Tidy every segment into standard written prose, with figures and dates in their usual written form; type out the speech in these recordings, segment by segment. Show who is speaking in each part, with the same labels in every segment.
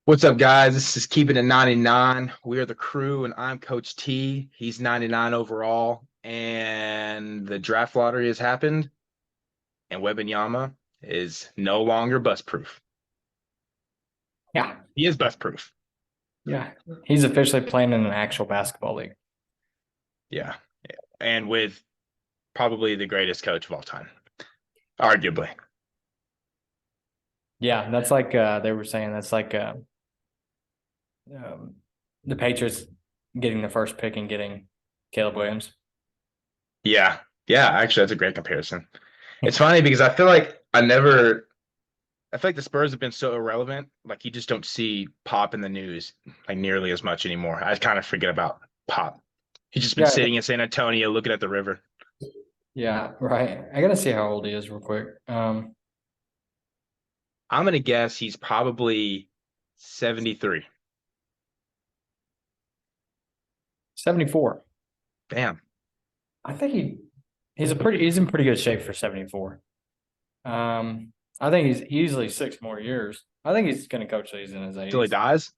Speaker 1: What's up, guys? This is Keeping It 99. We are the crew, and I'm Coach T. He's 99 overall, and the draft lottery has happened, and Wembanyama is no longer bust proof.
Speaker 2: Yeah,
Speaker 1: He is bust proof.
Speaker 2: yeah. He's officially playing in an actual basketball league.
Speaker 1: Yeah. And with probably the greatest coach of all time, arguably.
Speaker 2: Yeah, that's like they were saying. That's like um, the Patriots getting the first pick and getting Caleb Williams.
Speaker 1: Yeah. Yeah, actually, that's a great comparison. It's funny because I feel like the Spurs have been so irrelevant. Like you just don't see Pop in the news like nearly as much anymore. I kind of forget about Pop. He's just been
Speaker 2: Yeah,
Speaker 1: sitting in San Antonio looking at the river.
Speaker 2: yeah, right. I gotta see how old he is real quick.
Speaker 1: I'm gonna guess he's probably 73.
Speaker 2: 74.
Speaker 1: Damn.
Speaker 2: I think he's in pretty good shape for 74. I think he's easily 6 more years. I think he's gonna coach till he's in his
Speaker 1: Till he
Speaker 2: 80s.
Speaker 1: dies.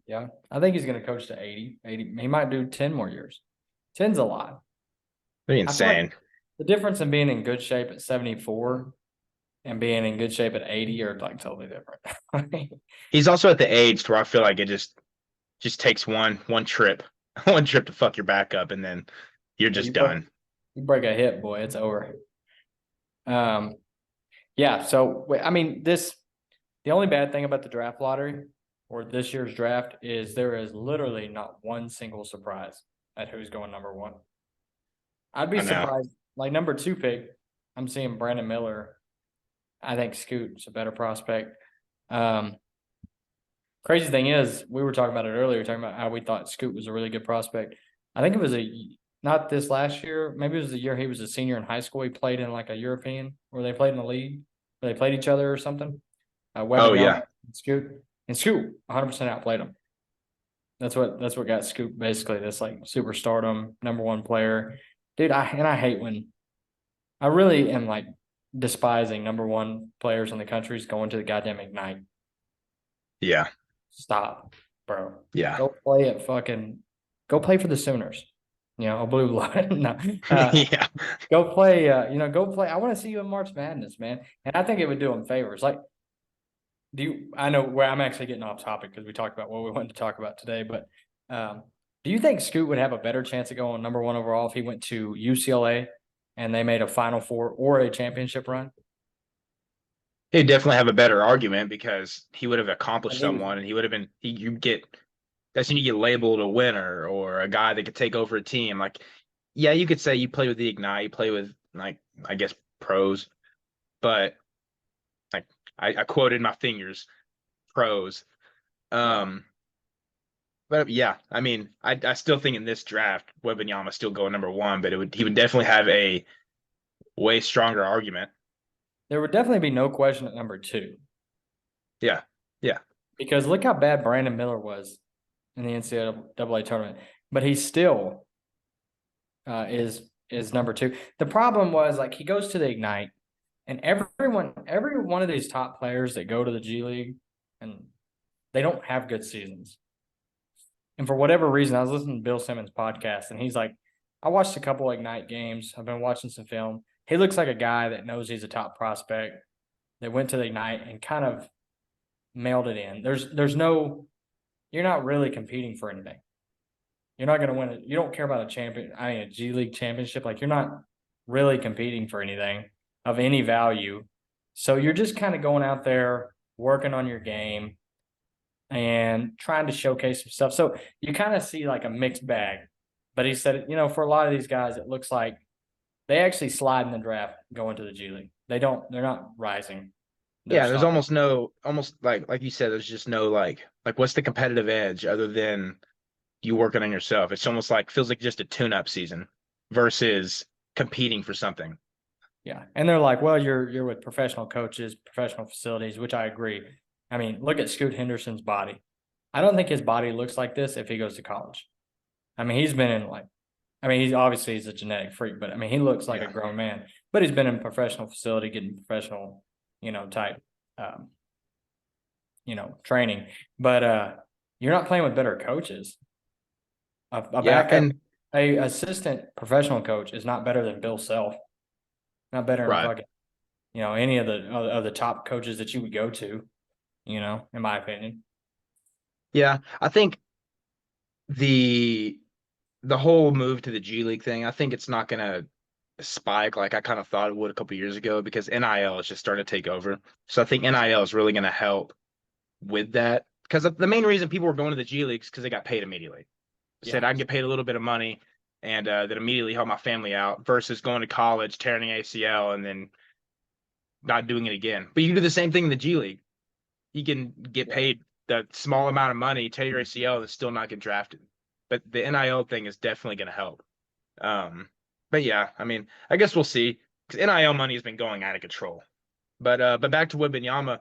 Speaker 2: Yeah, I think he's gonna coach to 80. 80. He might do 10 more years. 10's a lot.
Speaker 1: Pretty
Speaker 2: I feel like
Speaker 1: insane.
Speaker 2: the difference in being in good shape at 74 and being in good shape at 80 are like totally different.
Speaker 1: He's also at the age to where I feel like it just takes one trip, one trip to fuck your back up, and then you're just
Speaker 2: you break
Speaker 1: done.
Speaker 2: you break a hip, boy, it's over. Um, yeah. So I mean, the only bad thing about the draft lottery or this year's draft is there is literally not one single surprise at who's going number one. I'd be
Speaker 1: I know.
Speaker 2: surprised. Like number two pick, I'm seeing Brandon Miller. I think Scoot's a better prospect. Um, Crazy thing is, we were talking about it earlier, talking about how we thought Scoot was a really good prospect. I think it was not this last year, maybe it was the year he was a senior in high school. He played in like a European where they played in the league, where they played each other or something.
Speaker 1: Oh
Speaker 2: Wembanyama
Speaker 1: yeah.
Speaker 2: and Scoot 100% outplayed him. That's what got Scoot basically this like superstardom number one player, dude. I hate when I really am like despising number one players in the countries going to the goddamn Ignite.
Speaker 1: Yeah.
Speaker 2: Stop, bro.
Speaker 1: Yeah.
Speaker 2: Go play at go play for the Sooners. A blue line. No. Uh,
Speaker 1: Yeah.
Speaker 2: go play, go play. I want to see you in March Madness, man. And I think it would do them favors. Like, I know where I'm actually getting off topic because we talked about what we wanted to talk about today, but um, do you think Scoot would have a better chance of going number one overall if he went to UCLA and they made a Final Four or a championship run?
Speaker 1: He'd definitely have a better argument because he would have accomplished
Speaker 2: And he was
Speaker 1: someone and he would have been you get that's when you get labeled a winner or a guy that could take over a team. Like, yeah, you could say you play with the Ignite, you play with like I guess pros, but like I quoted my fingers, pros.
Speaker 2: yeah.
Speaker 1: Um, but yeah, I mean, I still think in this draft, Wembanyama still going number one, but he would definitely have a way stronger argument.
Speaker 2: There would definitely be no question at number two.
Speaker 1: Yeah, yeah,
Speaker 2: Because look how bad Brandon Miller was in the NCAA tournament, but he still is number two. The problem was like he goes to the Ignite, and every one of these top players that go to the G League, and they don't have good seasons. And for whatever reason, I was listening to Bill Simmons' podcast, and he's like, I watched a couple Ignite games. I've been watching some film. He looks like a guy that knows he's a top prospect that went to the Ignite and kind of mailed it in. There's no you're not really competing for anything. You're not going to win it. You don't care about a G League championship. Like you're not really competing for anything of any value. So you're just kind of going out there working on your game and trying to showcase some stuff. So you kind of see like a mixed bag. But he said, for a lot of these guys, it looks like they actually slide in the draft going to the G League. They're not rising their
Speaker 1: yeah. There's
Speaker 2: stock.
Speaker 1: almost like you said, there's just no like what's the competitive edge other than you working on yourself. It's almost like feels like just a tune-up season versus competing for something.
Speaker 2: Yeah. And they're like, well, you're with professional coaches, professional facilities, which I agree. I mean, look at Scoot Henderson's body. I don't think his body looks like this if he goes to college. I mean, he's a genetic freak, but I mean, he looks like a
Speaker 1: Yeah.
Speaker 2: grown man, but he's been in professional facility, getting professional, type um, training. But you're not playing with better coaches. A
Speaker 1: Yeah,
Speaker 2: backup,
Speaker 1: and
Speaker 2: a assistant professional coach is not better than Bill Self. Not better than
Speaker 1: right.
Speaker 2: fucking any of the top coaches that you would go to. In my opinion.
Speaker 1: Yeah, I think the the whole move to the G League thing, I think it's not gonna spike like I kind of thought it would a couple years ago because NIL is just starting to take over. So I think NIL is really gonna help with that because the main reason people were going to the G Leagues because they got paid immediately. Said
Speaker 2: Yeah.
Speaker 1: I can get paid a little bit of money and that immediately help my family out versus going to college, tearing an ACL, and then not doing it again. But you can do the same thing in the G League. You can get
Speaker 2: Yeah.
Speaker 1: paid the small amount of money, tear your ACL, and still not get drafted. But the NIL thing is definitely going to help. But yeah, I mean, I guess we'll see because NIL money has been going out of control. But back to Wembanyama,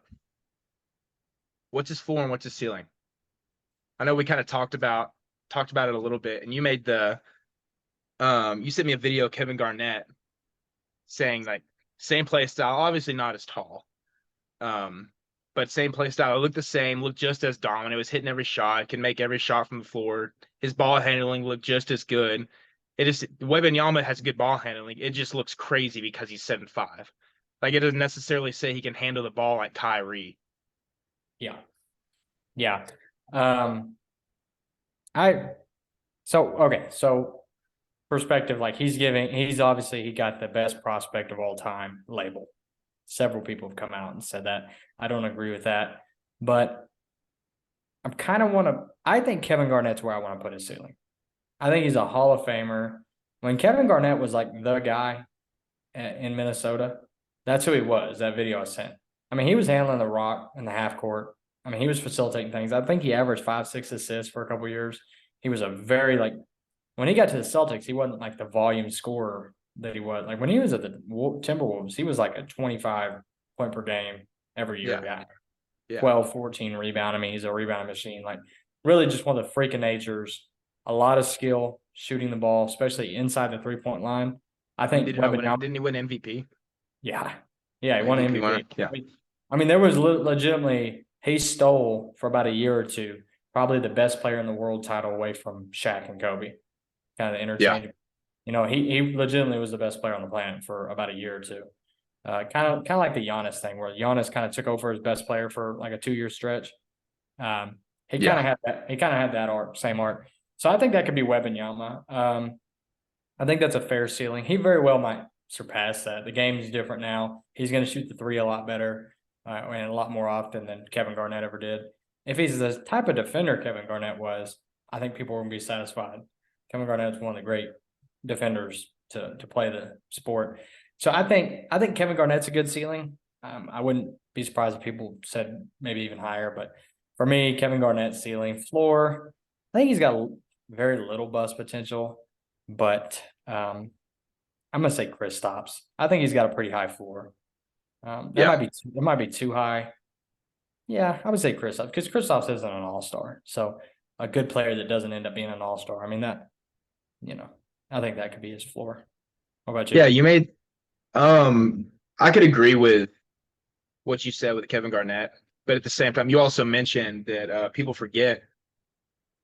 Speaker 1: what's his floor and what's his ceiling? I know we kind of talked about it a little bit, and you made the you sent me a video of Kevin Garnett saying like same play style, obviously not as tall, um, but same play style. It looked the same, looked just as dominant. It was hitting every shot, can make every shot from the floor. His ball handling looked just as good. It is Wembanyama has good ball handling. It just looks crazy because he's 7'5". Like it doesn't necessarily say he can handle the ball like Kyrie.
Speaker 2: Yeah. Yeah. Um, I so perspective, like he's obviously he got the best prospect of all time label. Several people have come out and said that. I don't agree with that, but I think Kevin Garnett's where I want to put his ceiling. I think he's a Hall of Famer. When Kevin Garnett was like the guy in Minnesota, that's who he was. That video I sent. I mean, he was handling the rock in the half court. I mean, he was facilitating things. I think he averaged 5, 6 assists for a couple years. He was a very like when he got to the Celtics, he wasn't like the volume scorer that he was. Like when he was at the Timberwolves, he was like a 25 point per game every year
Speaker 1: Yeah,
Speaker 2: guy.
Speaker 1: yeah,
Speaker 2: 12, 14 rebound. I mean, he's a rebound machine. Like really just one of the freaking natures. A lot of skill shooting the ball, especially inside the 3-point line. I
Speaker 1: and
Speaker 2: think
Speaker 1: did he not win it?
Speaker 2: Wembanyama,
Speaker 1: Didn't he win MVP?
Speaker 2: yeah. Yeah, he won
Speaker 1: MVP winner.
Speaker 2: MVP.
Speaker 1: Yeah,
Speaker 2: I mean, there was legitimately, he stole for about a year or two, probably the best player in the world title away from Shaq and Kobe. Kind of
Speaker 1: yeah,
Speaker 2: interchangeable. He legitimately was the best player on the planet for about a year or two. Kind of like the Giannis thing, where Giannis kind of took over as best player for like a 2 year stretch. He kind
Speaker 1: yeah,
Speaker 2: of had that. He kind of had that same art. So I think that could be Wembanyama. I think that's a fair ceiling. He very well might surpass that. The game is different now. He's going to shoot the three a lot better and a lot more often than Kevin Garnett ever did. If he's the type of defender Kevin Garnett was, I think people are going to be satisfied. Kevin Garnett is one of the great defenders to play the sport. So I think Kevin Garnett's a good ceiling. I wouldn't be surprised if people said maybe even higher, but for me, Kevin Garnett's ceiling floor, I think he's got very little bust potential, but I'm gonna say Kristaps. I think he's got a pretty high floor.
Speaker 1: yeah.
Speaker 2: That might be too high. Yeah, I would say Kristaps because Kristaps isn't an all star. So a good player that doesn't end up being an all star. I mean you know, I think that could be his floor. What about
Speaker 1: Yeah,
Speaker 2: you?
Speaker 1: you made I could agree with what you said with Kevin Garnett, but at the same time, you also mentioned that people forget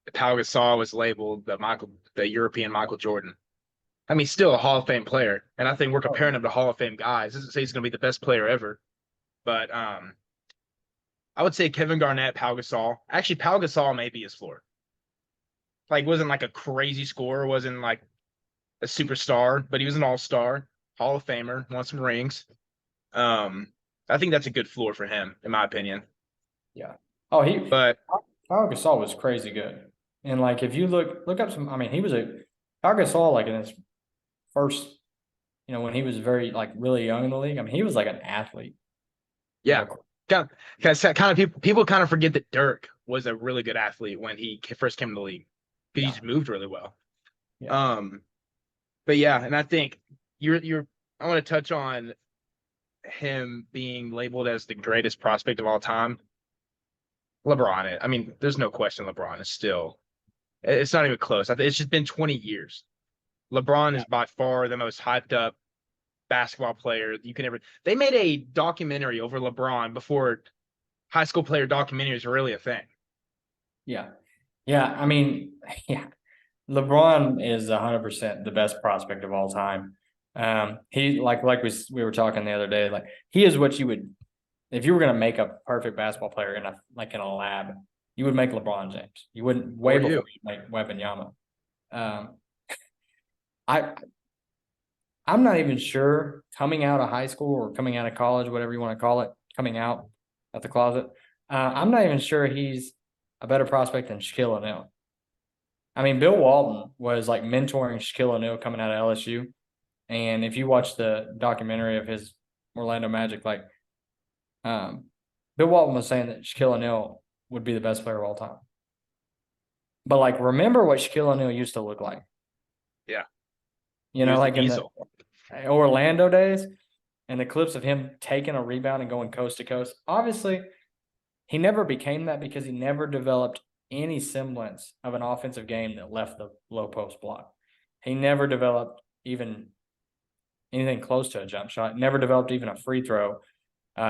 Speaker 1: that Pau Gasol was labeled the European Michael Jordan. I mean, still a Hall of Fame player, and I think we're
Speaker 2: Oh,
Speaker 1: comparing him to Hall of Fame guys. Doesn't say he's going to be the best player ever, but I would say Kevin Garnett, Pau Gasol. Actually, Pau Gasol may be his floor. Like, wasn't like a crazy scorer, wasn't like a superstar, but he was an All Star, Hall of Famer, won some rings. Um, I think that's a good floor for him, in my opinion.
Speaker 2: yeah. Oh,
Speaker 1: But
Speaker 2: Pau Gasol was crazy good. And like if you look up some, I mean, he was a Pau Gasol like in his first, when he was very like really young in the league. I mean, he was like an athlete.
Speaker 1: yeah,
Speaker 2: Uh,
Speaker 1: kind of people kind of forget that Dirk was a really good athlete when he first came to the league because he
Speaker 2: yeah,
Speaker 1: just moved really well.
Speaker 2: yeah,
Speaker 1: Um, but yeah, and I think you're I want to touch on him being labeled as the greatest prospect of all time. LeBron, I mean, there's no question LeBron is still. It's not even close. I think it's just been 20 years. LeBron
Speaker 2: yeah,
Speaker 1: is by far the most hyped up basketball player you can ever. They made a documentary over LeBron before high school player documentaries are really a thing.
Speaker 2: Yeah. Yeah. I mean, yeah. LeBron is 100% the best prospect of all time. He like we were talking the other day, like he is what you would if you were going to make a perfect basketball player in a lab, you would make LeBron James. You wouldn't way
Speaker 1: Or
Speaker 2: before
Speaker 1: you.
Speaker 2: you make Wembanyama. Um, I I'm not even sure coming out of high school or coming out of college, whatever you want to call it, coming out of the closet. I'm not even sure he's a better prospect than Shaquille O'Neal. I mean, Bill Walton was like mentoring Shaquille O'Neal coming out of LSU. And if you watch the documentary of his Orlando Magic, like um, Bill Walton was saying that Shaquille O'Neal would be the best player of all time. But like, remember what Shaquille O'Neal used to look like?
Speaker 1: Yeah.
Speaker 2: You
Speaker 1: He
Speaker 2: know,
Speaker 1: was the
Speaker 2: like in the
Speaker 1: diesel.
Speaker 2: Orlando days and the clips of him taking a rebound and going coast to coast. Obviously, he never became that because he never developed any semblance of an offensive game that left the low post block. He never developed even anything close to a jump shot, never developed even a free throw.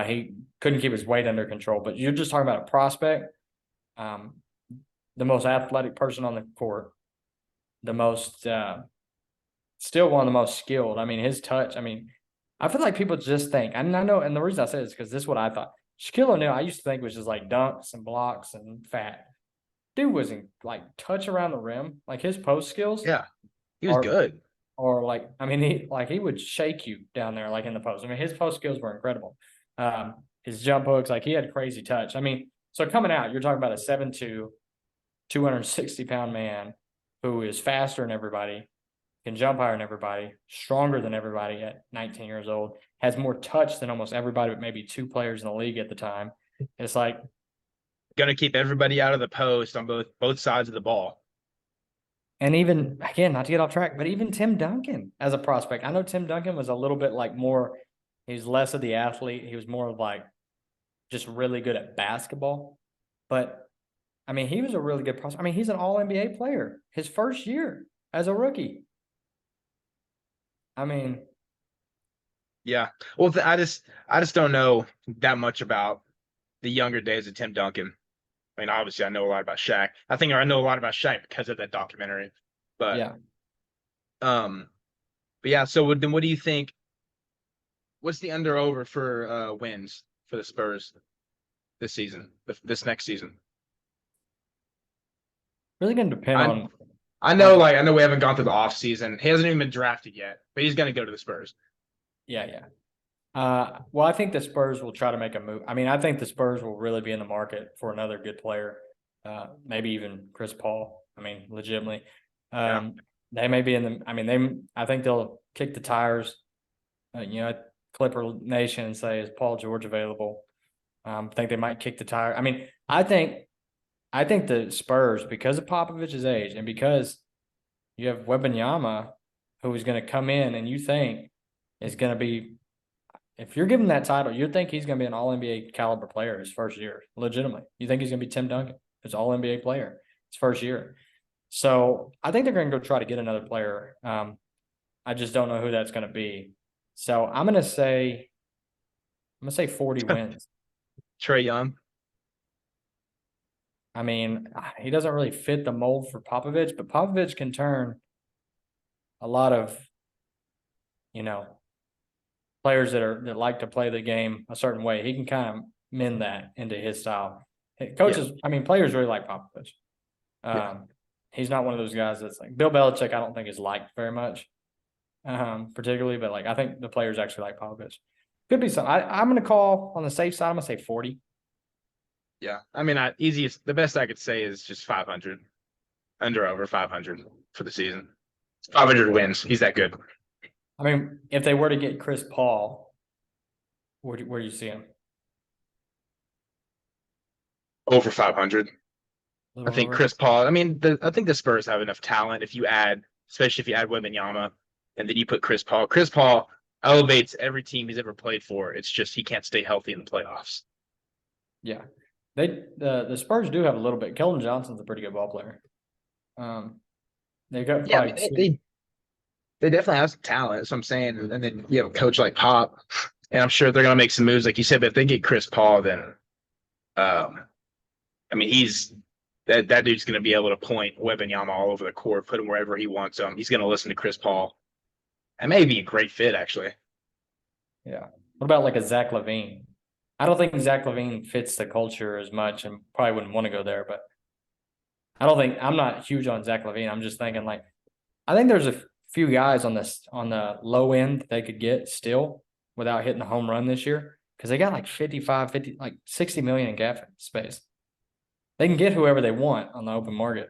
Speaker 2: He couldn't keep his weight under control. But you're just talking about a prospect, um, the most athletic person on the court, the most, still one of the most skilled. I mean, his touch. I mean, I feel like people just think, and I know, and the reason I say this is because this is what I thought. Shaquille O'Neal, I used to think was just like dunks and blocks and fat. Dude wasn't like touch around the rim, like his post skills
Speaker 1: Yeah. He was
Speaker 2: are,
Speaker 1: good.
Speaker 2: or like, I mean, he would shake you down there, like in the post. I mean, his post skills were incredible. His jump hooks, like he had crazy touch. I mean, so coming out, you're talking about a 7'2", 260-pound man who is faster than everybody, can jump higher than everybody, stronger than everybody at 19 years old, has more touch than almost everybody, but maybe two players in the league at the time. It's like,
Speaker 1: Gonna keep everybody out of the post on both sides of the ball.
Speaker 2: and even again, not to get off track, but even Tim Duncan as a prospect. I know Tim Duncan was a little bit like more, he was less of the athlete. He was more of like just really good at basketball. But I mean, he was a really good prospect. I mean, he's an all NBA player his first year as a rookie. I mean,
Speaker 1: Yeah. Well, I just don't know that much about the younger days of Tim Duncan. I mean, obviously, I know a lot about Shaq. I think I know a lot about Shaq because of that documentary. But
Speaker 2: yeah.
Speaker 1: um, but yeah. So then, what do you think? What's the under over for wins for the Spurs this season? This next season?
Speaker 2: Really going to depend
Speaker 1: I
Speaker 2: on
Speaker 1: I know we haven't gone through the off season. He hasn't even been drafted yet, but he's gonna go to the Spurs.
Speaker 2: yeah, yeah. Well, I think the Spurs will try to make a move. I mean, I think the Spurs will really be in the market for another good player, maybe even Chris Paul. I mean, legitimately,
Speaker 1: Yeah.
Speaker 2: they may be in the. I mean, I think they'll kick the tires, Clipper Nation and say, "Is Paul George available?" I think they might kick the tire. I mean, I think the Spurs, because of Popovich's age and because you have Wembanyama, who is going to come in and you think is going to be, if you're giving that title, you think he's going to be an All NBA caliber player his first year, legitimately. You think he's going to be Tim Duncan, his All NBA player his first year. So I think they're going to go try to get another player. I just don't know who that's going to be. So I'm gonna say 40 wins.
Speaker 1: Trey Young.
Speaker 2: I mean, he doesn't really fit the mold for Popovich, but Popovich can turn a lot of, you know, players that like to play the game a certain way. He can kind of mend that into his style.
Speaker 1: Yeah.
Speaker 2: Coaches, I mean, players really like Popovich.
Speaker 1: Yeah.
Speaker 2: He's not one of those guys that's like Bill Belichick. I don't think is liked very much, particularly, but like I think the players actually like Popovich. Could be some. I'm going to call on the safe side. I'm going to say 40.
Speaker 1: Yeah. I mean, the best I could say is just 500, under over 500 for the season. 500 wins. He's that good.
Speaker 2: I mean, if they were to get Chris Paul, where do you see him?
Speaker 1: Over 500.
Speaker 2: A
Speaker 1: I
Speaker 2: little
Speaker 1: think
Speaker 2: over.
Speaker 1: Chris Paul. I mean, I think the Spurs have enough talent. Especially if you add Wembanyama, and then you put Chris Paul. Chris Paul elevates every team he's ever played for. It's just he can't stay healthy in the playoffs.
Speaker 2: Yeah, the Spurs do have a little bit. Keldon Johnson's a pretty good ball player. They got
Speaker 1: Yeah, I mean,
Speaker 2: probably
Speaker 1: they definitely have some talent. That's what I'm saying. And then you have a coach like Pop, and I'm sure they're gonna make some moves, like you said. But if they get Chris Paul, then Um, I mean, that dude's going to be able to point Wembanyama all over the court, put him wherever he wants him. He's going to listen to Chris Paul. That may be a great fit, actually.
Speaker 2: Yeah. What about like a Zach LaVine? I don't think Zach LaVine fits the culture as much and probably wouldn't want to go there, but I'm not huge on Zach LaVine. I'm just thinking like I think there's a few guys on the low end that they could get still without hitting the home run this year because they got like 55, 50, like 60 million in cap space. They can get whoever they want on the open market.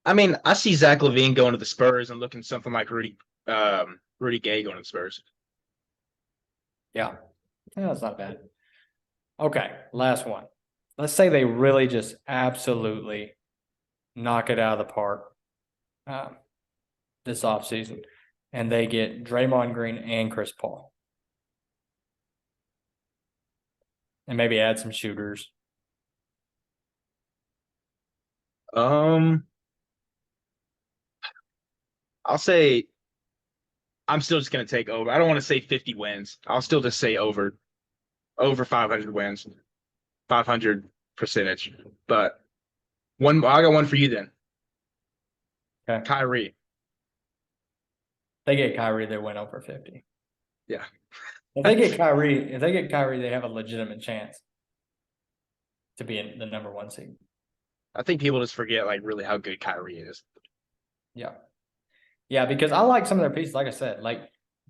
Speaker 1: I mean, I see Zach LaVine going to the Spurs and looking something like Rudy Gay going to the Spurs.
Speaker 2: Yeah. Yeah, that's not bad. Okay, last one. Let's say they really just absolutely knock it out of the park this offseason, and they get Draymond Green and Chris Paul. And maybe add some shooters.
Speaker 1: Um, I'll say I'm still just going to take over. I don't want to say 50 wins. I'll still just say over 500 wins, 500 percentage. But I got one for you then.
Speaker 2: Okay.
Speaker 1: Kyrie.
Speaker 2: They get Kyrie, they win over 50.
Speaker 1: Yeah.
Speaker 2: If they get Kyrie, they have a legitimate chance to be in the number one seed.
Speaker 1: I think people just forget like really how good Kyrie is.
Speaker 2: Yeah. Yeah, because I like some of their pieces. Like I said, like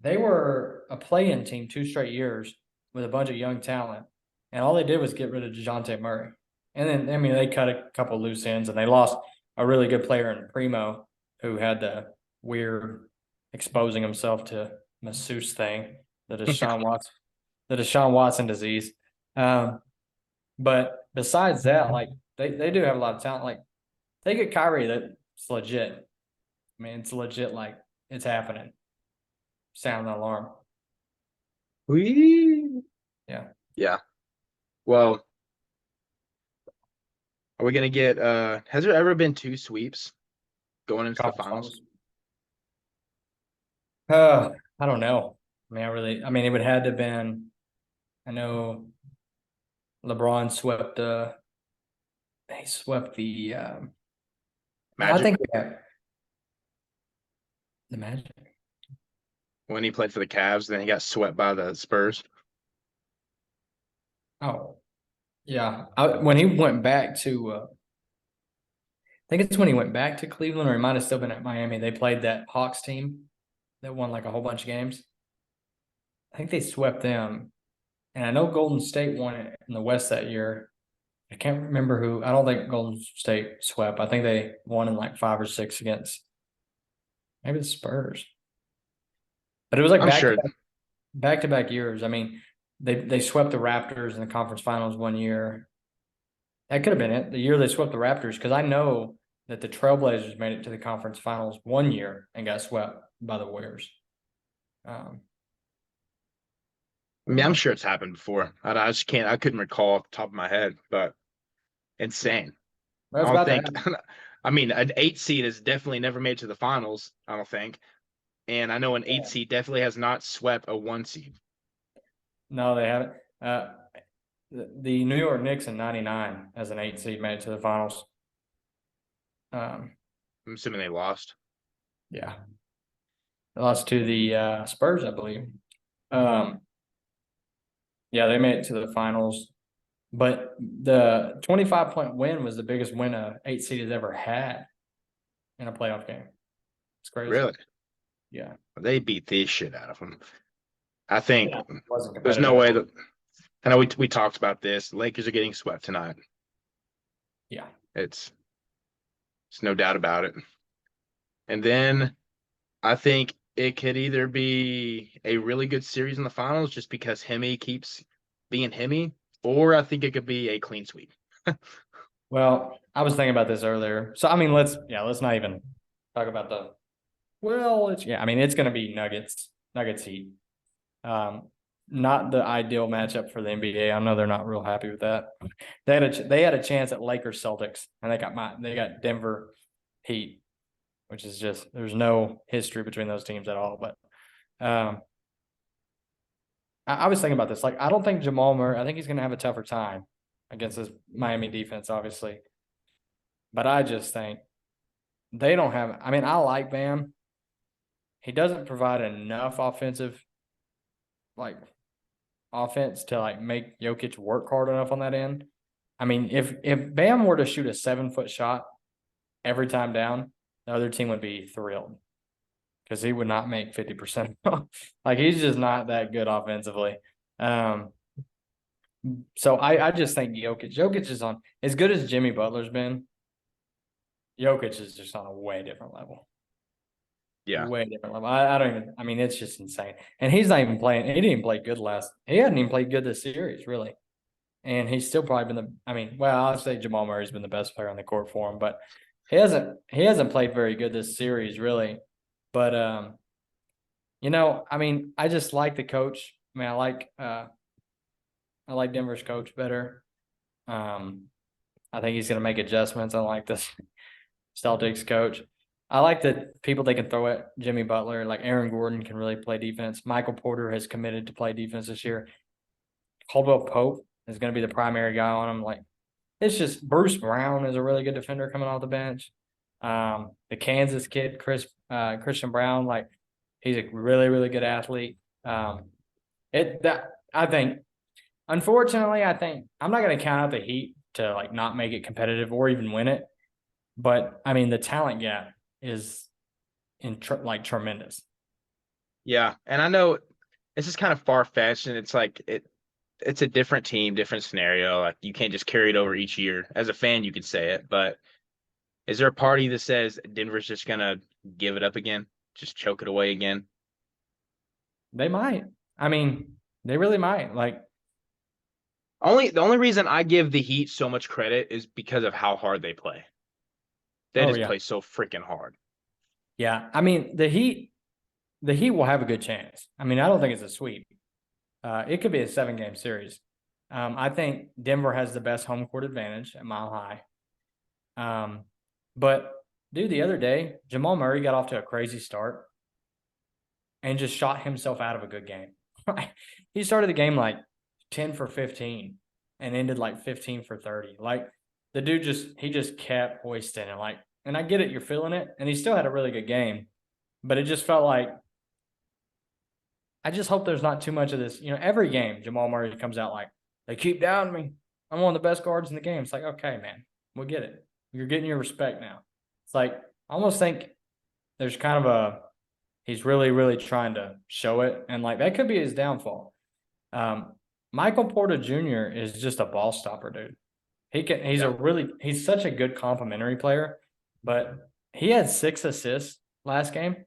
Speaker 2: they were a play-in team 2 straight years with a bunch of young talent, and all they did was get rid of DeJounte Murray. And then I mean they cut a couple loose ends, and they lost a really good player in Primo who had the weird exposing himself to masseuse thing, the Deshaun Watson disease. But besides that, like they do have a lot of talent. Like they get Kyrie, that's legit. I mean, it's legit. Like it's happening. Sound the alarm.
Speaker 1: Whee!
Speaker 2: Yeah.
Speaker 1: Yeah. Well, are we gonna get has there ever been two sweeps going into the finals?
Speaker 2: I don't know. I mean, it would have to have been. I know LeBron swept. He swept the. I
Speaker 1: Magic
Speaker 2: think yeah, the Magic.
Speaker 1: when he played for the Cavs, then he got swept by the Spurs.
Speaker 2: Oh, yeah. When he went back to, I think it's when he went back to Cleveland, or he might have still been at Miami. They played that Hawks team that won like a whole bunch of games. I think they swept them, and I know Golden State won it in the West that year. I can't remember who. I don't think Golden State swept. I think they won in like 5 or 6 against maybe the Spurs. But it was like
Speaker 1: I'm sure.
Speaker 2: back to back years. I mean, they swept the Raptors in the conference finals one year. That could have been it. The year they swept the Raptors, because I know that the Trailblazers made it to the conference finals one year and got swept by the Warriors.
Speaker 1: I mean, I'm sure it's happened before. I just can't. I couldn't recall off the top of my head, but insane. I
Speaker 2: That's
Speaker 1: don't
Speaker 2: about
Speaker 1: think.
Speaker 2: that.
Speaker 1: I mean, an 8 seed has definitely never made it to the finals. I don't think, and I know an 8 seed definitely has not swept a 1 seed.
Speaker 2: No, they haven't. The New York Knicks in '99 as an 8 seed made it to the finals.
Speaker 1: I'm assuming they lost.
Speaker 2: Yeah, they lost to the Spurs, I believe. Yeah, they made it to the finals, but the 25-point win was the biggest win a 8 seed has ever had in a playoff game. It's crazy.
Speaker 1: Really?
Speaker 2: Yeah.
Speaker 1: They beat the shit out of them. I think
Speaker 2: Yeah, wasn't
Speaker 1: there's no
Speaker 2: competitive.
Speaker 1: way that. I know we talked about this. The Lakers are getting swept tonight.
Speaker 2: Yeah.
Speaker 1: It's no doubt about it. And then I think it could either be a really good series in the finals just because Hemi keeps being Hemi, or I think it could be a clean sweep.
Speaker 2: Well, I was thinking about this earlier. So I mean, let's not even talk about I mean, it's gonna be Nuggets Heat. Not the ideal matchup for the NBA. I know they're not real happy with that. They had a chance at Lakers Celtics, and they got Denver Heat, which is just there's no history between those teams at all. But I was thinking about this. Like, I don't think Jamal Murray. I think he's going to have a tougher time against this Miami defense, obviously. But I just think they don't have. I mean, I like Bam. He doesn't provide enough like offense to like make Jokic work hard enough on that end. I mean, if Bam were to shoot a 7-foot shot every time down, the other team would be thrilled because he would not make 50%. Like he's just not that good offensively. Um, so I just think Jokic is on as good as Jimmy Butler's been. Jokic is just on a way different level.
Speaker 1: Yeah.
Speaker 2: Way different level. I don't even. I mean, it's just insane. And he's not even playing. He didn't even play good last. He hadn't even played good this series, really. And he's still probably been the. I mean, well, I'll say Jamal Murray's been the best player on the court for him, but he hasn't. He hasn't played very good this series, really. But I mean, I just like the coach. I mean, I like Denver's coach better. I think he's going to make adjustments. Unlike this Celtics coach. I like the people they can throw at Jimmy Butler. Like Aaron Gordon can really play defense. Michael Porter has committed to play defense this year. Caldwell Pope is going to be the primary guy on him. Like it's just Bruce Brown is a really good defender coming off the bench. The Kansas kid, Christian Brown, like he's a really, really good athlete. I think, unfortunately, I think I'm not going to count out the Heat to like not make it competitive or even win it. But I mean, the talent gap is tremendous.
Speaker 1: Yeah. And I know this is kind of far fetched, and it's like it's a different team, different scenario. Like you can't just carry it over each year. As a fan, you could say it, but is there a party that says Denver's just gonna give it up again, just choke it away again?
Speaker 2: They might. I mean, they really might. Like
Speaker 1: The only reason I give the Heat so much credit is because of how hard they play. They
Speaker 2: oh
Speaker 1: just
Speaker 2: yeah,
Speaker 1: play so freaking hard.
Speaker 2: yeah. I mean, the Heat will have a good chance. I mean, I don't think it's a sweep. It could be a 7-game series. I think Denver has the best home court advantage at Mile High. But dude, the other day, Jamal Murray got off to a crazy start and just shot himself out of a good game. He started the game like 10 for 15 and ended like 15 for 30. Like the dude just kept hoisting and and I get it, you're feeling it, and he still had a really good game, but it just felt like I just hope there's not too much of this. Every game Jamal Murray comes out like they keep doubting me. I'm one of the best guards in the game. It's like, okay, man, we get it. You're getting your respect now. It's like I almost think there's kind of he's really, really trying to show it, and like that could be his downfall. Michael Porter Jr. is just a ball stopper, dude. He's such a good complimentary player, but he had 6 assists last game.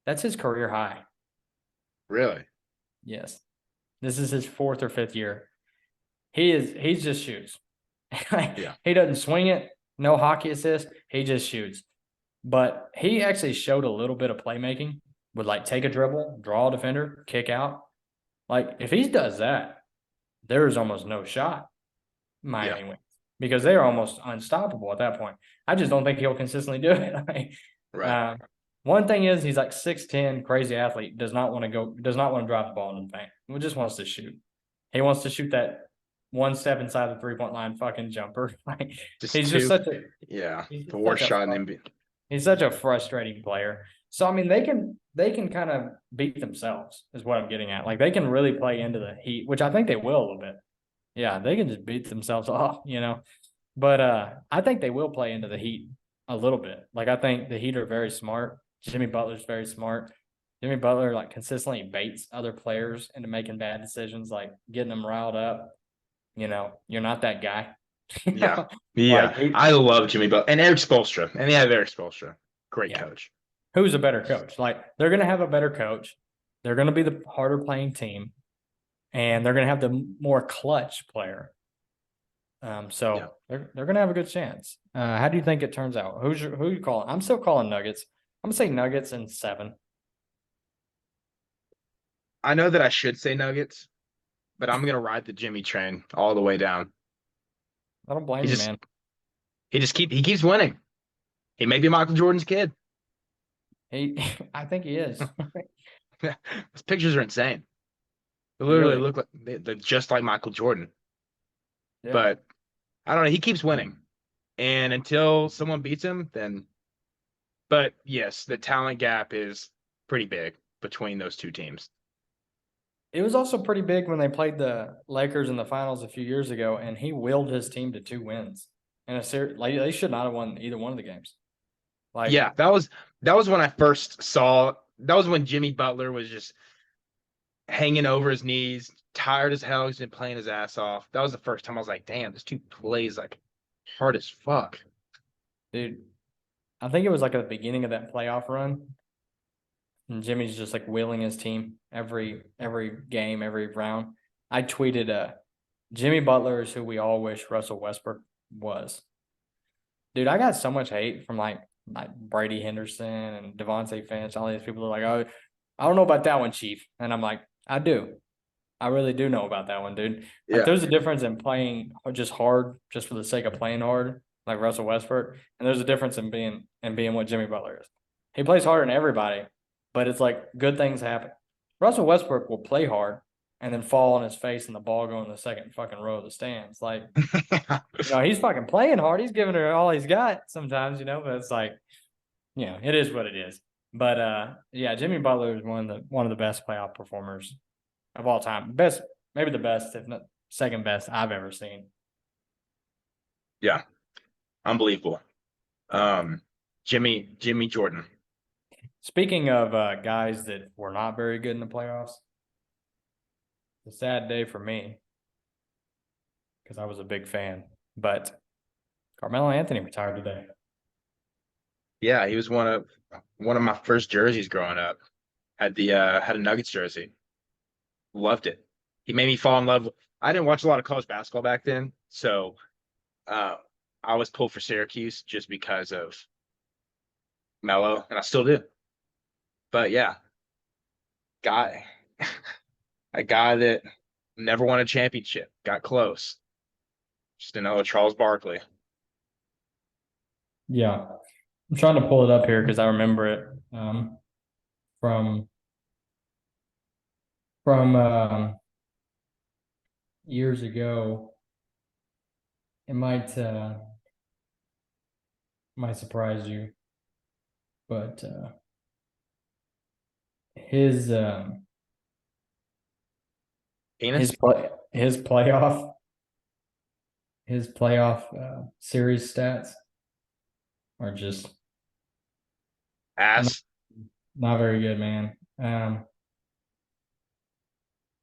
Speaker 2: That's his career high.
Speaker 1: Really?
Speaker 2: Yes. This is his 4th or 5th year. He just shoots.
Speaker 1: Yeah.
Speaker 2: He doesn't swing it, no hockey assist. He just shoots. But he actually showed a little bit of playmaking, would like take a dribble, draw a defender, kick out. Like if he does that, there is almost no shot
Speaker 1: Yeah.
Speaker 2: Miami wins because they're almost unstoppable at that point. I just don't think he'll consistently do it.
Speaker 1: Right.
Speaker 2: One thing is he's like 6'10", crazy athlete, does not want to drive the ball into the paint. He just wants to shoot. He wants to shoot that 1 step inside the 3-point line fucking jumper.
Speaker 1: Just
Speaker 2: He's just
Speaker 1: two.
Speaker 2: such a
Speaker 1: Yeah.
Speaker 2: he's
Speaker 1: The
Speaker 2: just
Speaker 1: worst
Speaker 2: such a
Speaker 1: shot in NBA.
Speaker 2: he's such a frustrating player. So I mean they can kind of beat themselves is what I'm getting at. Like they can really play into the Heat, which I think they will a little bit. Yeah, they can just beat themselves off. But I think they will play into the Heat a little bit. Like I think the Heat are very smart. Jimmy Butler's very smart. Jimmy Butler like consistently baits other players into making bad decisions, like getting them riled up. You're not that guy.
Speaker 1: Yeah.
Speaker 2: Like
Speaker 1: Yeah. I love Jimmy Butler and Eric Spoelstra. And yeah, Eric Spoelstra. Great
Speaker 2: yeah.
Speaker 1: coach.
Speaker 2: Who's a better coach? Like they're gonna have a better coach. They're gonna be the harder playing team, and they're gonna have the more clutch player. So
Speaker 1: Yeah.
Speaker 2: they're gonna have a good chance. How do you think it turns out? Who you calling? I'm still calling Nuggets. I'm gonna say Nuggets in 7.
Speaker 1: I know that I should say Nuggets, but I'm gonna ride the Jimmy train all the way down.
Speaker 2: I don't
Speaker 1: He
Speaker 2: blame you,
Speaker 1: just
Speaker 2: man.
Speaker 1: he keeps winning. He may be Michael Jordan's kid.
Speaker 2: I think he is.
Speaker 1: His pictures are insane. They
Speaker 2: He
Speaker 1: literally
Speaker 2: really,
Speaker 1: look like they're just like Michael Jordan.
Speaker 2: yeah.
Speaker 1: But I don't know. He keeps winning, and until someone beats him, then. But yes, the talent gap is pretty big between those two teams.
Speaker 2: It was also pretty big when they played the Lakers in the finals a few years ago, and he willed his team to 2 wins in a series. Like they should not have won either one of the games. Like,
Speaker 1: Yeah, that was when I first saw. That was when Jimmy Butler was just hanging over his knees, tired as hell. He's been playing his ass off. That was the first time I was like, damn, this dude plays like hard as fuck.
Speaker 2: dude, I think it was like at the beginning of that playoff run, and Jimmy's just like willing his team every game, every round. I tweeted, Jimmy Butler is who we all wish Russell Westbrook was. Dude, I got so much hate from like Brady Henderson and Devontae Finch. All these people are like, oh, I don't know about that one, Chief. And I'm like, I do. I really do know about that one, dude. Like,
Speaker 1: Yeah.
Speaker 2: there's a difference in playing just hard, just for the sake of playing hard, like Russell Westbrook, and there's a difference in being what Jimmy Butler is. He plays harder than everybody, but it's like good things happen. Russell Westbrook will play hard and then fall on his face and the ball go in the second fucking row of the stands. Like, he's fucking playing hard. He's giving it all he's got sometimes, but it's like, it is what it is. But yeah, Jimmy Butler is one of the best playoff performers of all time. Best, maybe the best, if not second best I've ever seen.
Speaker 1: Yeah, unbelievable.
Speaker 2: Yeah.
Speaker 1: Jimmy Jordan.
Speaker 2: Speaking of guys that were not very good in the playoffs, it's a sad day for me because I was a big fan. But Carmelo Anthony retired today.
Speaker 1: Yeah, he was one of my first jerseys growing up. Had a Nuggets jersey. Loved it. He made me fall in love. I didn't watch a lot of college basketball back then, so uh, I was pulled for Syracuse just because of Melo, and I still do. But yeah, guy, a guy that never won a championship, got close. Just another Charles Barkley.
Speaker 2: Yeah. I'm trying to pull it up here because I remember it from years ago. It might surprise you, but his his
Speaker 1: Penis?
Speaker 2: play his playoff series stats are just not,
Speaker 1: Ass.
Speaker 2: not very good, man.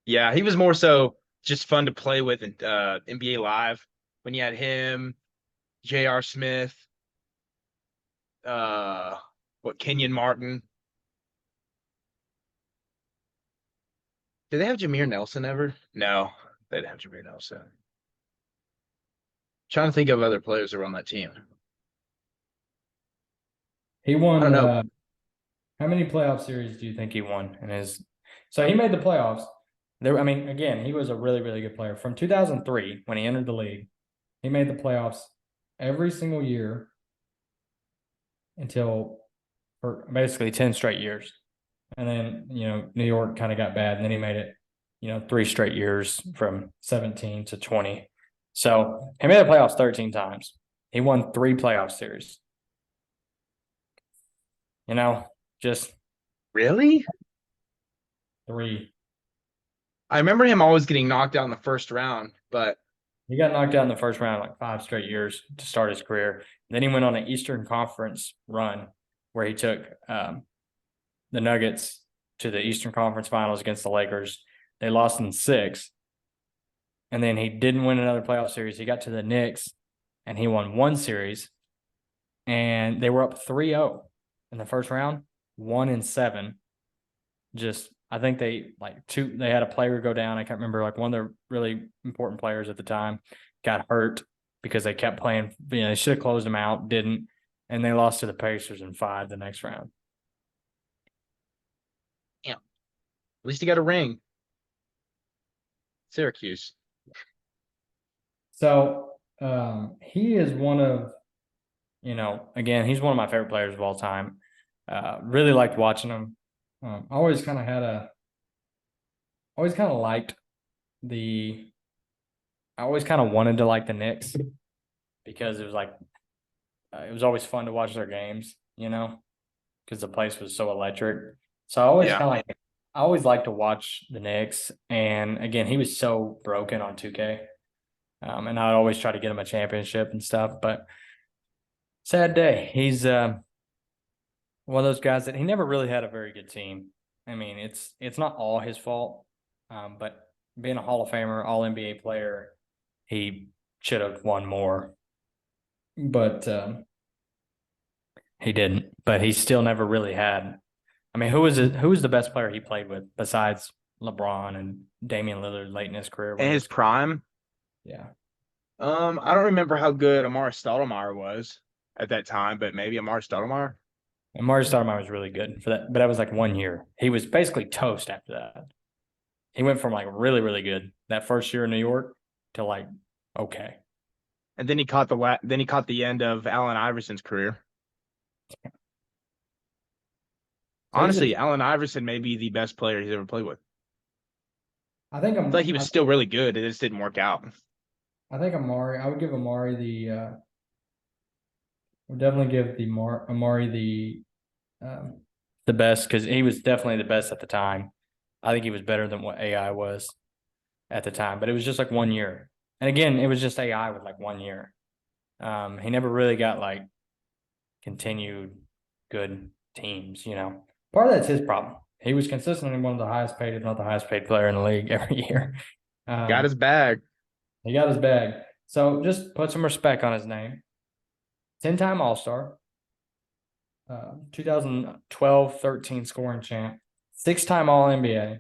Speaker 1: Yeah, he was more so just fun to play with in NBA Live when you had him, J.R. Smith, uh, Kenyon Martin. Did they have Jameer Nelson ever? No, they didn't have Jameer Nelson. Trying to think of other players that were on that team.
Speaker 2: He
Speaker 1: I don't
Speaker 2: won.
Speaker 1: know.
Speaker 2: How many playoff series do you think he won in his? So he made the playoffs. There, I mean, again, he was a really, really good player. From 2003, when he entered the league, he made the playoffs every single year until for basically 10 straight years. And then, New York kind of got bad, and then he made it, 3 straight years from 17 to 20. So he made the playoffs 13 times. He won 3 playoff series. Just
Speaker 1: Really?
Speaker 2: 3.
Speaker 1: I remember him always getting knocked out in the first round, but
Speaker 2: He got knocked out in the first round like 5 straight years to start his career. Then he went on an Eastern Conference run where he took the Nuggets to the Eastern Conference Finals against the Lakers. They lost in 6. And then he didn't win another playoff series. He got to the Knicks and he won 1 series. And they were up 3-0 in the first round, 1-7. I think they had a player go down. I can't remember, like one of their really important players at the time got hurt because they kept playing. They should have closed them out, didn't. And they lost to the Pacers in 5 the next round.
Speaker 1: yeah, at least he got a ring. Syracuse.
Speaker 2: So he is one of, again, he's one of my favorite players of all time. Really liked watching him. Always kind of liked I always kind of wanted to like the Knicks because it was like it was always fun to watch their games, because the place was so electric. So
Speaker 1: Yeah.
Speaker 2: I always like to watch the Knicks. And again, he was so broken on 2K. And I'd always try to get him a championship and stuff. But sad day. He's one of those guys that he never really had a very good team. I mean, it's not all his fault. But being a Hall of Famer, all NBA player, he should have won more. But he didn't. But he still never really had. I mean, who was the best player he played with besides LeBron and Damian Lillard late in his career?
Speaker 1: In his prime,
Speaker 2: Yeah.
Speaker 1: I don't remember how good Amari Stoudemire was at that time, but maybe Amari Stoudemire.
Speaker 2: And Mario Stoudemire was really good for that, but that was like 1 year. He was basically toast after that. He went from like really, really good that first year in New York to like okay.
Speaker 1: And then he caught the end of Allen Iverson's career.
Speaker 2: So he's a.
Speaker 1: Honestly, Allen Iverson may be the best player he's ever played with.
Speaker 2: I think
Speaker 1: I feel like he
Speaker 2: I'm.
Speaker 1: was still really good. It just didn't work out.
Speaker 2: I think Amari. I would give Amari the. I would definitely give Amari the best because he was definitely the best at the time. I think he was better than what AI was at the time, but it was just like 1 year. And again, it was just AI with like 1 year. He never really got like continued good teams. Part of that's his problem. He was consistently one of the highest paid, if not the highest paid player in the league every year.
Speaker 1: Got
Speaker 2: Um,
Speaker 1: his bag.
Speaker 2: he got his bag. So just put some respect on his name. 10-time All-Star, 2012-13 scoring champ, 6-time All-NBA,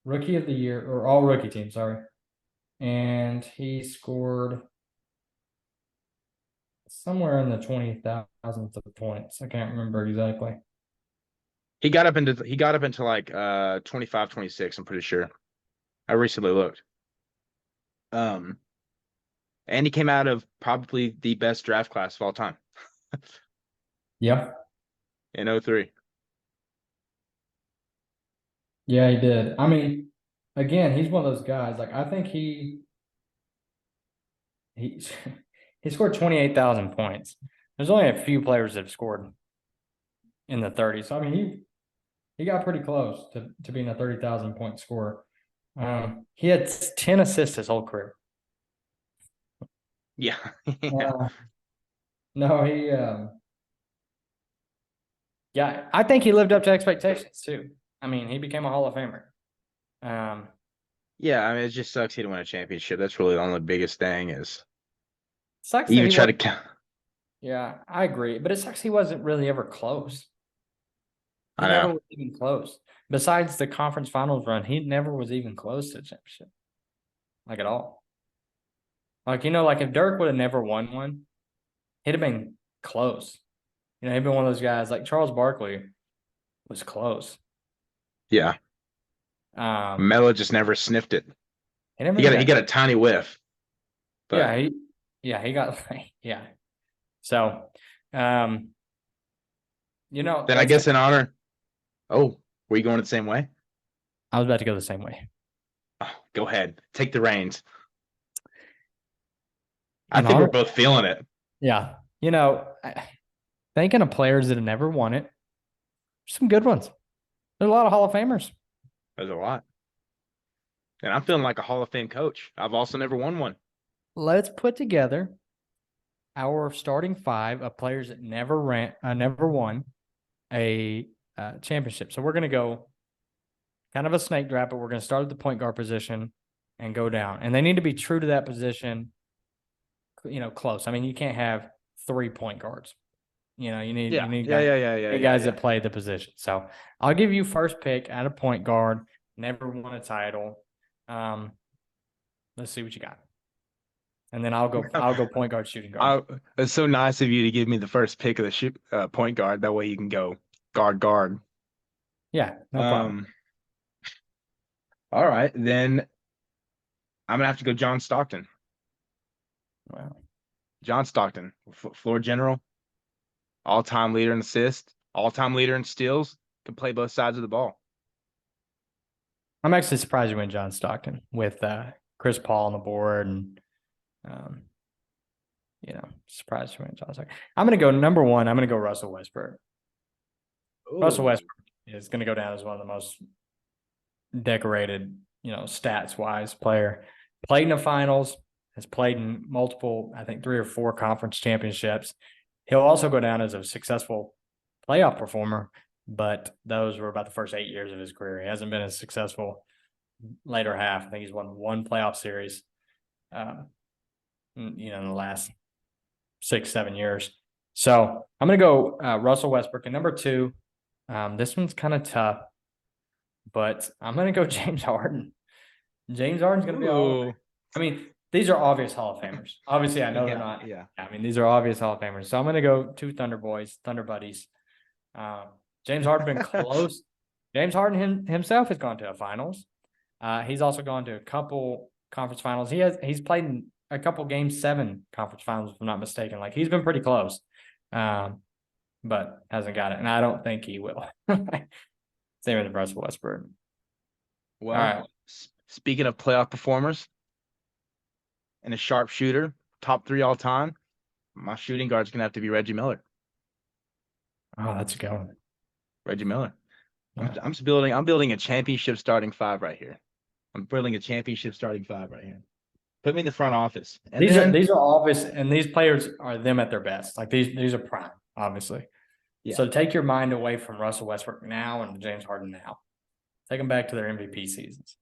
Speaker 2: Rookie of the Year, or All-Rookie team, sorry. And he scored somewhere in the 20,000th of points. I can't remember exactly.
Speaker 1: He got up into like 25, 26, I'm pretty sure. I recently looked. Um and he came out of probably the best draft class of all time
Speaker 2: Yeah.
Speaker 1: in '03.
Speaker 2: Yeah, he did. I mean, again, he's one of those guys. Like, I think he he scored 28,000 points. There's only a few players that have scored in the 30s. So I mean, he got pretty close to being a 30,000 point scorer. He had 10 assists his whole career.
Speaker 1: Yeah. Yeah.
Speaker 2: Uh, no, yeah, I think he lived up to expectations too. I mean, he became a Hall of Famer. Um,
Speaker 1: Yeah, I mean, it just sucks he didn't win a championship. That's really the only biggest thing is
Speaker 2: sucks that
Speaker 1: even
Speaker 2: he
Speaker 1: try
Speaker 2: was.
Speaker 1: to.
Speaker 2: Yeah, I agree, but it sucks he wasn't really ever close. He
Speaker 1: I
Speaker 2: never
Speaker 1: know.
Speaker 2: was even close. Besides the conference finals run, he never was even close to the championship, like at all. Like, like if Dirk would have never won one, he'd have been close. He'd been one of those guys like Charles Barkley was close.
Speaker 1: Yeah.
Speaker 2: Um,
Speaker 1: Melo just never sniffed it.
Speaker 2: he never
Speaker 1: He
Speaker 2: even
Speaker 1: got
Speaker 2: got.
Speaker 1: a tiny whiff, but
Speaker 2: He got yeah. So, um,
Speaker 1: then I
Speaker 2: that's
Speaker 1: guess in honor. Oh, were you going the same way?
Speaker 2: I was about to go the same way.
Speaker 1: Oh, go ahead. Take the reins. I
Speaker 2: In
Speaker 1: think we're
Speaker 2: honor,
Speaker 1: both feeling it.
Speaker 2: yeah. Thinking of players that have never won it, some good ones. There's a lot of Hall of Famers.
Speaker 1: There's a lot. And I'm feeling like a Hall of Fame coach. I've also never won one.
Speaker 2: Let's put together our starting five of players that never won a championship. So we're going to go kind of a snake draft, but we're going to start at the point guard position and go down. And they need to be true to that position, close. I mean, you can't have 3 point guards. You
Speaker 1: Yeah.
Speaker 2: need
Speaker 1: Yeah.
Speaker 2: guys,
Speaker 1: Yeah. Yeah. Yeah. Yeah.
Speaker 2: guys
Speaker 1: Yeah.
Speaker 2: that play the position. So I'll give you first pick at a point guard, never won a title. Let's see what you got. And then I'll go point guard, shooting guard.
Speaker 1: It's so nice of you to give me the first pick of the point guard. That way you can go guard.
Speaker 2: Yeah, no problem.
Speaker 1: All right, then I'm gonna have to go John Stockton.
Speaker 2: Wow.
Speaker 1: John Stockton, floor general, all-time leader in assists, all-time leader in steals, can play both sides of the ball.
Speaker 2: I'm actually surprised you went John Stockton with Chris Paul on the board, and surprised me. I'm going to go number one. I'm going to go Russell Westbrook. Russell
Speaker 1: Ooh.
Speaker 2: Westbrook is going to go down as one of the most decorated, stats wise player. Played in the finals, has played in multiple, I think 3 or 4 conference championships. He'll also go down as a successful playoff performer, but those were about the first 8 years of his career. He hasn't been as successful later half. I think he's won 1 playoff series, in the last 6-7 years. So I'm going to go Russell Westbrook. And number 2, this one's kind of tough, but I'm going to go James Harden. James Harden's going to be all. I mean, these are obvious Hall of Famers. Obviously, I know they're not.
Speaker 1: Yeah.
Speaker 2: I mean, these are obvious Hall of Famers. So I'm going to go 2 Thunder Boys, Thunder Buddies. James Harden been close. James Harden himself has gone to a finals. He's also gone to a couple conference finals. He's played in a couple Game 7 conference finals, if I'm not mistaken. Like, he's been pretty close, but hasn't got it. And I don't think he will. Same with Russell Westbrook.
Speaker 1: Well,
Speaker 2: all right.
Speaker 1: Speaking of playoff performers and a sharpshooter, top 3 all time, my shooting guard's gonna have to be Reggie Miller.
Speaker 2: Oh, that's a good one.
Speaker 1: Reggie Miller.
Speaker 2: Yeah.
Speaker 1: I'm building a championship starting 5 right here. I'm building a championship starting 5 right here. Put me in the front office. And
Speaker 2: these are obvious, and these players are them at their best. Like, these are prime, obviously. Yeah. So take your mind away from Russell Westbrook now and James Harden now. Take them back to their MVP seasons.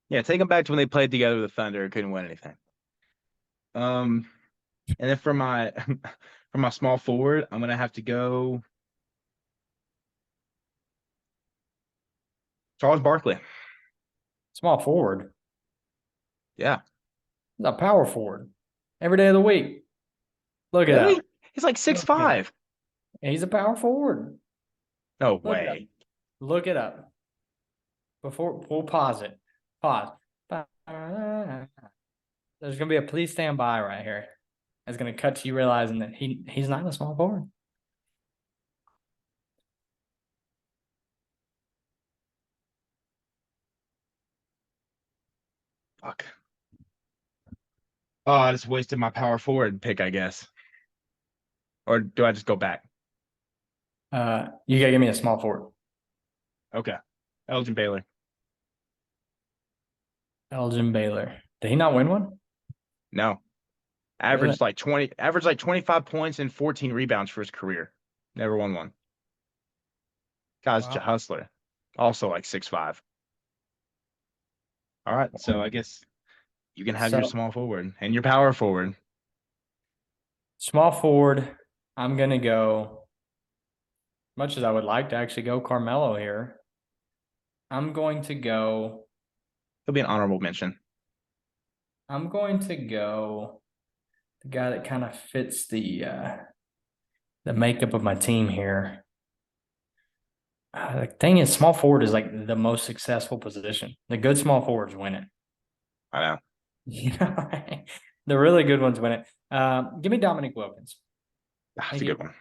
Speaker 1: Yeah, take them back to when they played together with the Thunder and couldn't win anything. And then for my small forward, I'm gonna have to go Charles Barkley.
Speaker 2: Small forward.
Speaker 1: Yeah.
Speaker 2: He's a power forward. Every day of the week. Look at him.
Speaker 1: He's like 6'5".
Speaker 2: He's a power forward.
Speaker 1: No way.
Speaker 2: Look it up. Before we'll pause it. Pause. There's gonna be a please stand by right here. It's gonna cut to you realizing that he's not a small forward.
Speaker 1: Fuck. Oh, I just wasted my power forward pick, I guess. Or do I just go back?
Speaker 2: You gotta give me a small forward.
Speaker 1: Okay. Elgin Baylor.
Speaker 2: Elgin Baylor. Did he not win one?
Speaker 1: No. Averaged like 25 points and 14 rebounds for his career. Never won one. Guy's a hustler. Also like 6'5". All right. So I guess you can have your small forward and your power forward.
Speaker 2: Small forward, I'm going to go, much as I would like to actually go Carmelo here, I'm going to go.
Speaker 1: He'll be an honorable mention.
Speaker 2: I'm going to go the guy that kind of fits the makeup of my team here. The thing is, small forward is like the most successful position. The good small forwards win it.
Speaker 1: I know.
Speaker 2: The really good ones win it. Give me Dominic Wilkins.
Speaker 1: That's a good one.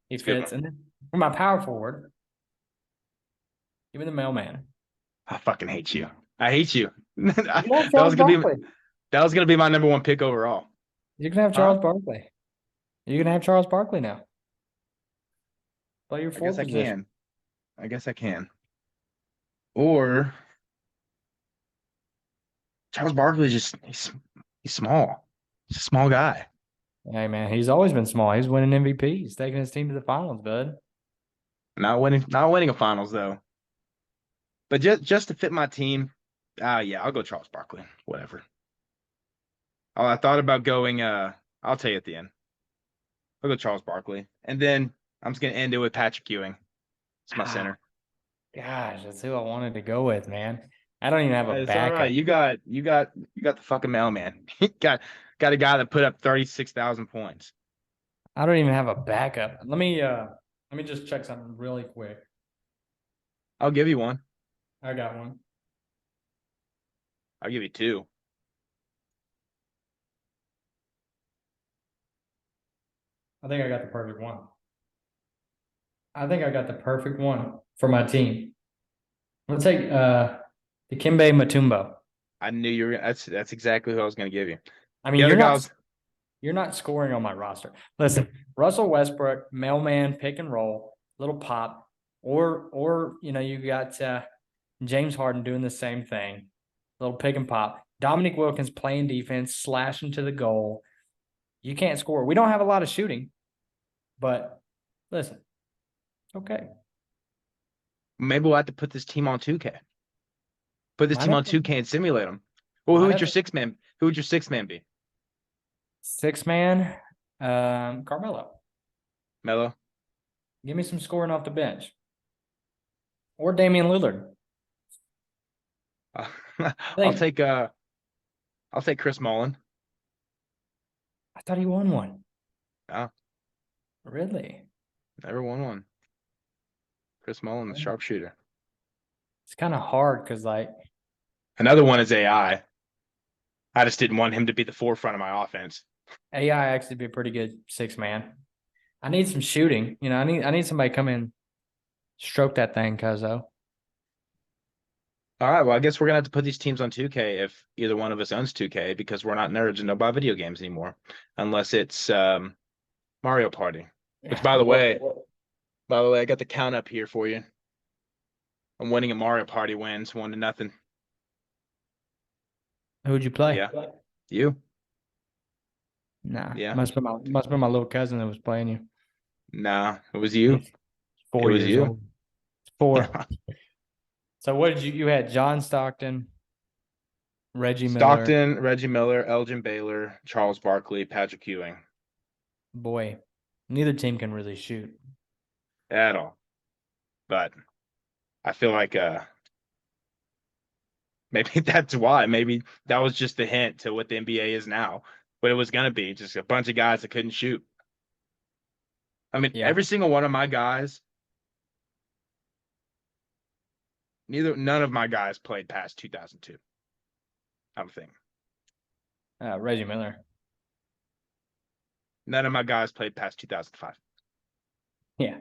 Speaker 2: He fits. And then for my power forward, give me the mailman.
Speaker 1: I fucking hate you. I hate you. That was gonna be my number 1 pick overall.
Speaker 2: You can have Charles Barkley. You can have Charles Barkley now. Play your fourth position.
Speaker 1: I guess I can. Or Charles Barkley is just he's small. He's a small guy.
Speaker 2: Hey man, he's always been small. He's winning MVP. He's taking his team to the finals, bud.
Speaker 1: Not winning a finals though. But just to fit my team, yeah, I'll go Charles Barkley. Whatever. Oh, I thought about going. I'll tell you at the end. I'll go Charles Barkley, and then I'm just gonna end it with Patrick Ewing. It's my center.
Speaker 2: Gosh, that's who I wanted to go with, man. I don't even have a backup.
Speaker 1: All right. You got the fucking mailman. You got a guy that put up 36,000 points.
Speaker 2: I don't even have a backup. Let me just check something really quick.
Speaker 1: I'll give you one.
Speaker 2: I got one.
Speaker 1: I'll give you 2.
Speaker 2: I think I got the perfect one. I think I got the perfect one for my team. Let's take Dikembe Mutombo.
Speaker 1: I knew you were. That's exactly who I was going to give you.
Speaker 2: I mean, you're not. You're not scoring on my roster. Listen, Russell Westbrook, mailman, pick and roll, little pop, or you got James Harden doing the same thing, little pick and pop. Dominic Wilkins playing defense, slashing to the goal. You can't score. We don't have a lot of shooting, but listen, okay.
Speaker 1: Maybe we'll have to put this team on 2K. Put this
Speaker 2: Might
Speaker 1: team
Speaker 2: have
Speaker 1: on
Speaker 2: to-
Speaker 1: 2K and simulate them. Well, who
Speaker 2: might
Speaker 1: would
Speaker 2: have
Speaker 1: your
Speaker 2: to-
Speaker 1: six man? Who would your six man be?
Speaker 2: Six man, Carmelo.
Speaker 1: Melo.
Speaker 2: Give me some scoring off the bench. Or Damian Lillard.
Speaker 1: I'll
Speaker 2: think-
Speaker 1: take I'll take Chris Mullin.
Speaker 2: I thought he won one.
Speaker 1: Oh,
Speaker 2: Really?
Speaker 1: never won one. Chris Mullin, the sharpshooter.
Speaker 2: It's kind of hard because like
Speaker 1: Another one is AI. I just didn't want him to be the forefront of my offense.
Speaker 2: AI actually be a pretty good six man. I need some shooting. I need somebody to come in, stroke that thing, Cuzzo.
Speaker 1: All right, well, I guess we're gonna have to put these teams on 2K if either one of us owns 2K because we're not nerds and don't buy video games anymore, unless it's Mario Party. Which, by the way, I got the count up here for you. I'm winning a Mario Party wins 1-0.
Speaker 2: Who'd you play?
Speaker 1: Yeah. You?
Speaker 2: Nah.
Speaker 1: Yeah.
Speaker 2: Must be my little cousin that was playing you.
Speaker 1: Nah, it was you.
Speaker 2: He's 4
Speaker 1: It was
Speaker 2: years
Speaker 1: you.
Speaker 2: old. 4. So what did you had John Stockton, Reggie Miller.
Speaker 1: Stockton, Reggie Miller, Elgin Baylor, Charles Barkley, Patrick Ewing.
Speaker 2: Boy, neither team can really shoot.
Speaker 1: At all. But I feel like maybe that's why. Maybe that was just the hint to what the NBA is now. But it was gonna be just a bunch of guys that couldn't shoot. I mean,
Speaker 2: Yeah.
Speaker 1: every single one of my guys, none of my guys played past 2002. I don't think.
Speaker 2: Reggie Miller.
Speaker 1: None of my guys played past 2005.
Speaker 2: Yeah.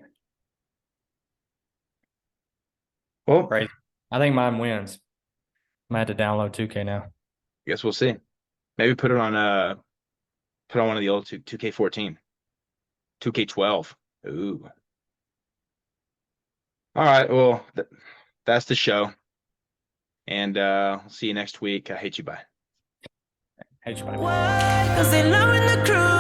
Speaker 1: Well,
Speaker 2: Crazy. I think mine wins. I'm gonna have to download 2K now.
Speaker 1: guess we'll see. Maybe put on one of the old 2K14. 2K12. Ooh. All right. Well, that's the show. And see you next week. I hate you. Bye.
Speaker 2: Hey,
Speaker 3: Why? 'Cause they know in the crew.